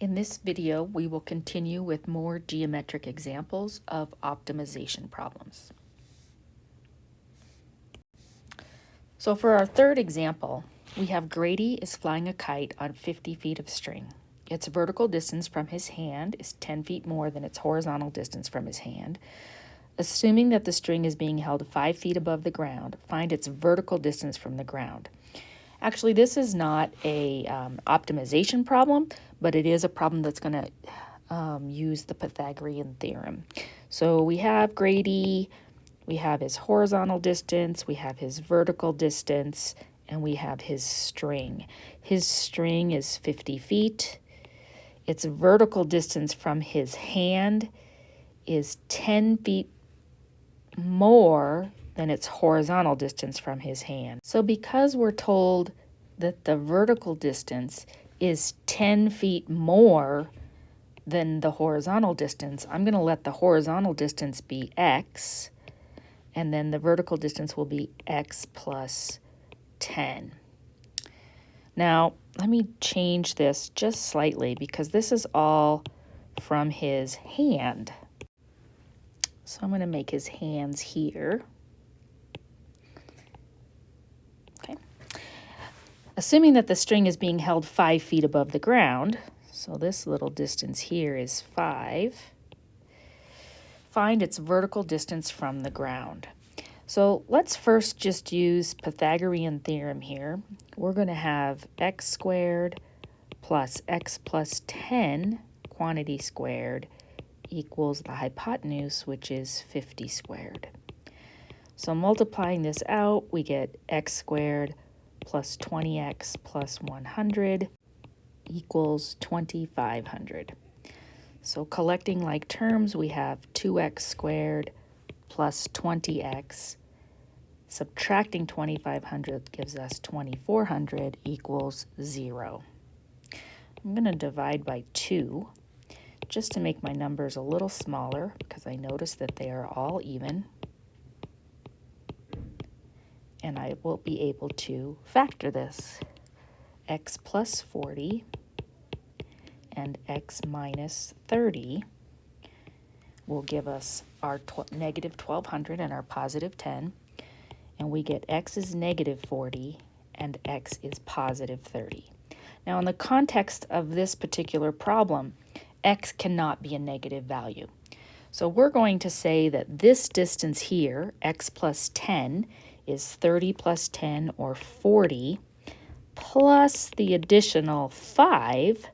In this video, we will continue with more geometric examples of optimization problems. So for our third example, we have Grady is flying a kite on 50 feet of string. Its vertical distance from his hand is 10 feet more than its horizontal distance from his hand. Assuming that the string is being held 5 feet above the ground, find its vertical distance from the ground. Actually, this is not a optimization problem, but it is a problem that's going to use the Pythagorean theorem. So we have Grady, we have his horizontal distance, we have his vertical distance, and we have his string. His string is 50 feet. Its vertical distance from his hand is 10 feet more than its horizontal distance from his hand. So because we're told that the vertical distance is 10 feet more than the horizontal distance, I'm going to let the horizontal distance be x, and then the vertical distance will be x plus 10. Now, let me change this just slightly because this is all from his hand. So I'm going to make his hands here. Okay. Assuming that the string is being held 5 feet above the ground, so this little distance here is 5, find its vertical distance from the ground. So let's first just use Pythagorean theorem here. We're going to have x squared plus x plus 10 quantity squared equals the hypotenuse, which is 50 squared. So multiplying this out, we get x squared plus 20x plus 100 equals 2500. So collecting like terms, we have 2x squared plus 20x. Subtracting 2500 gives us 2400 equals 0. I'm going to divide by 2. Just to make my numbers a little smaller because I notice that they are all even. And I will be able to factor this. X plus 40 and x minus 30 will give us our negative 1200 and our positive 10. And we get x is negative 40 and x is positive 30. Now in the context of this particular problem, x cannot be a negative value. So we're going to say that this distance here, x plus 10, is 30 plus 10, or 40, plus the additional 5.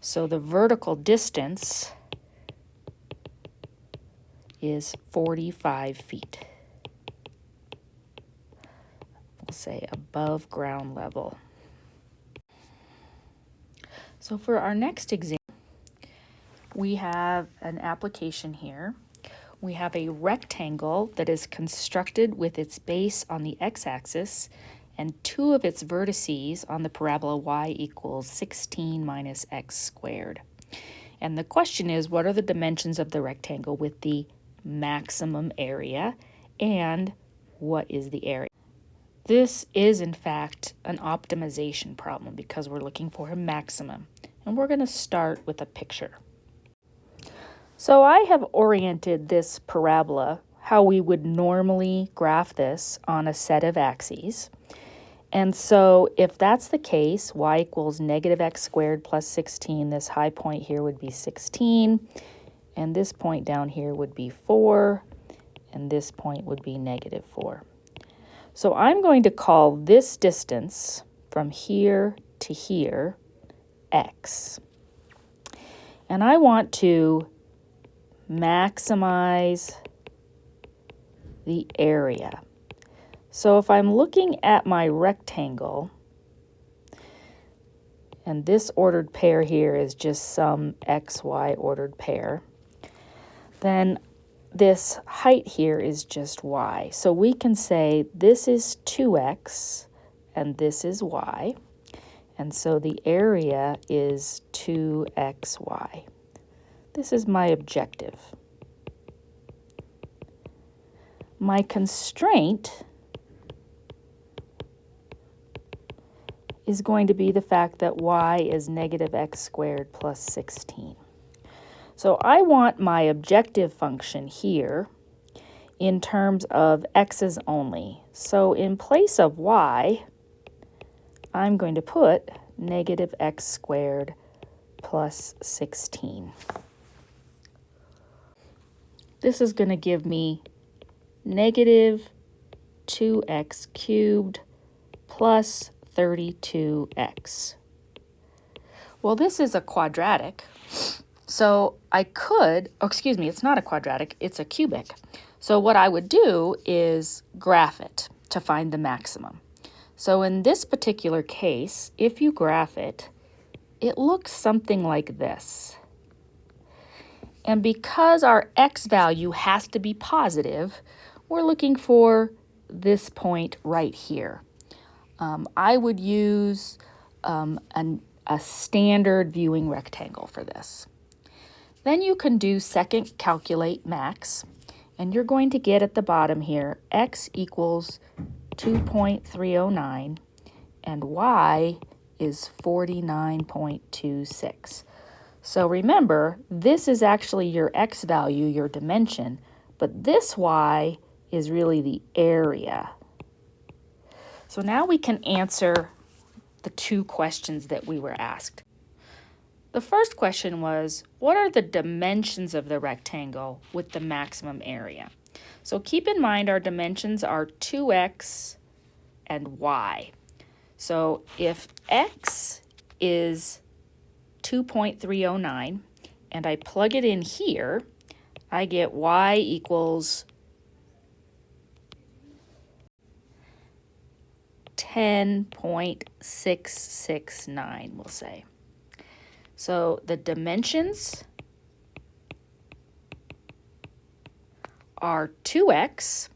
So the vertical distance is 45 feet. We'll say above ground level. So for our next example, we have an application here. We have a rectangle that is constructed with its base on the x-axis and 2 of its vertices on the parabola y equals 16 minus x squared. And the question is, what are the dimensions of the rectangle with the maximum area, and what is the area? This is, in fact, an optimization problem because we're looking for a maximum. And we're going to start with a picture. So I have oriented this parabola how we would normally graph this on a set of axes. And so if that's the case, y equals negative x squared plus 16, this high point here would be 16, and this point down here would be 4, and this point would be negative 4. So I'm going to call this distance from here to here x. And I want to maximize the area. So if I'm looking at my rectangle, and this ordered pair here is just some xy ordered pair, then this height here is just y. So we can say this is 2x and this is y. And so the area is 2xy. This is my objective. My constraint is going to be the fact that y is negative x squared plus 16. So I want my objective function here in terms of x's only. So in place of y, I'm going to put negative x squared plus 16. This is going to give me negative 2x cubed plus 32x. Well, this is a quadratic, so I could, it's not a quadratic, it's a cubic. So what I would do is graph it to find the maximum. So in this particular case, if you graph it, it looks something like this. And because our x value has to be positive, we're looking for this point right here. I would use a standard viewing rectangle for this. Then you can do second calculate max, and you're going to get at the bottom here x equals 2.309 and y is 49.26. So remember, this is actually your x value, your dimension, but this y is really the area. So now we can answer the two questions that we were asked. The first question was, what are the dimensions of the rectangle with the maximum area? So keep in mind our dimensions are 2x and y. So if x is 2.309 and I plug it in here, I get y equals 10.669, we'll say. So the dimensions are 2x,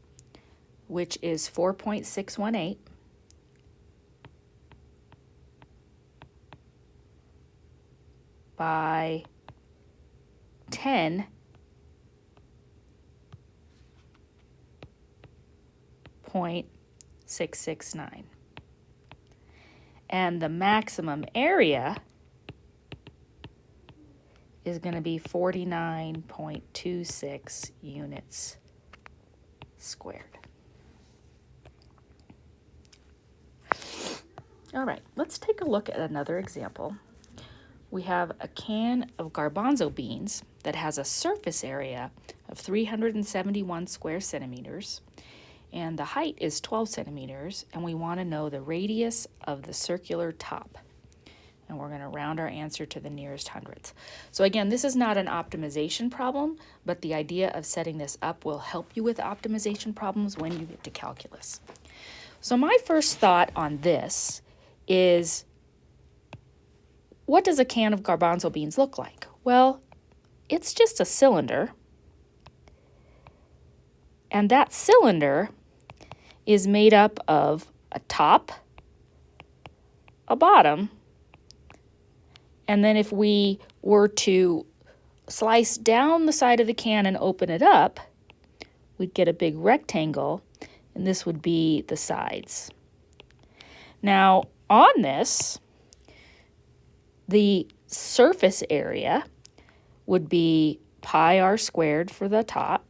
which is 4.618, by 10.669. And the maximum area is going to be 49.26 units squared. All right, let's take a look at another example. We have a can of garbanzo beans that has a surface area of 371 square centimeters, and the height is 12 centimeters, and we want to know the radius of the circular top. And we're going to round our answer to the nearest hundredths. So again, this is not an optimization problem, but the idea of setting this up will help you with optimization problems when you get to calculus. So my first thought on this is, what does a can of garbanzo beans look like? Well, it's just a cylinder, and that cylinder is made up of a top, a bottom, and then if we were to slice down the side of the can and open it up, we'd get a big rectangle, and this would be the sides. Now, on this, the surface area would be pi r squared for the top,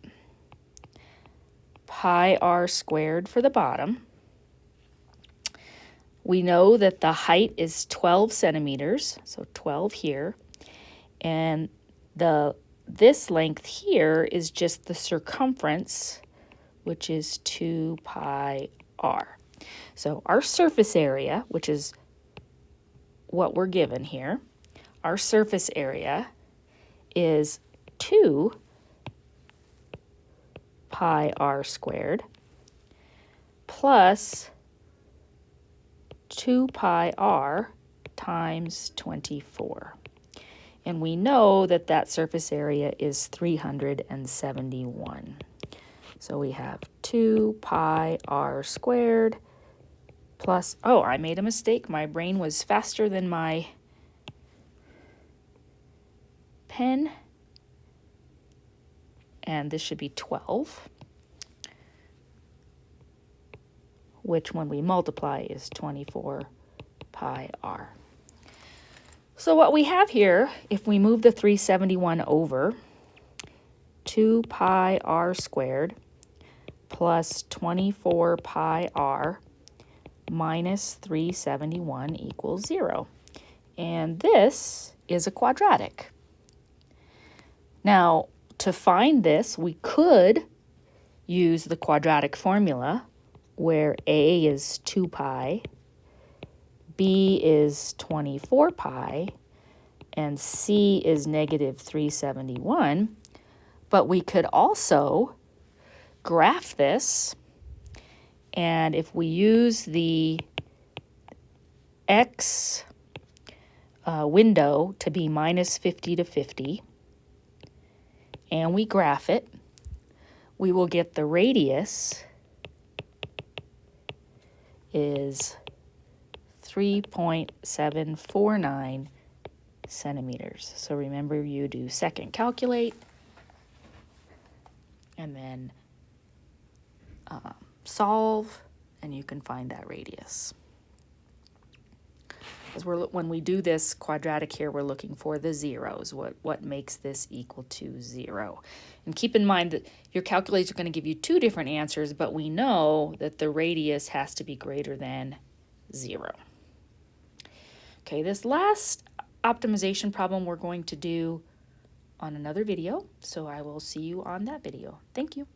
pi r squared for the bottom. We know that the height is 12 centimeters, so 12 here, and this length here is just the circumference, which is 2 pi r. So our surface area, which is what we're given here, our surface area is 2 pi r squared plus 2 pi r times 24. And we know that that surface area is 371. So we have 2 pi r squared plus, oh, I made a mistake. My brain was faster than my pen. And this should be 12, which when we multiply is 24 pi r. So what we have here, if we move the 371 over, 2 pi r squared plus 24 pi r minus 371 equals 0. And this is a quadratic. Now, to find this, we could use the quadratic formula where a is 2 pi, b is 24 pi, and c is negative 371. But we could also graph this, and if we use the x window to be minus 50 to 50, and we graph it, we will get the radius is 3.749 centimeters. So remember, you do second calculate, and then solve, and you can find that radius. Because when we do this quadratic here, we're looking for the zeros. What makes this equal to 0? And keep in mind that your calculators are going to give you two different answers, but we know that the radius has to be greater than 0. Okay, this last optimization problem we're going to do on another video, so I will see you on that video. Thank you.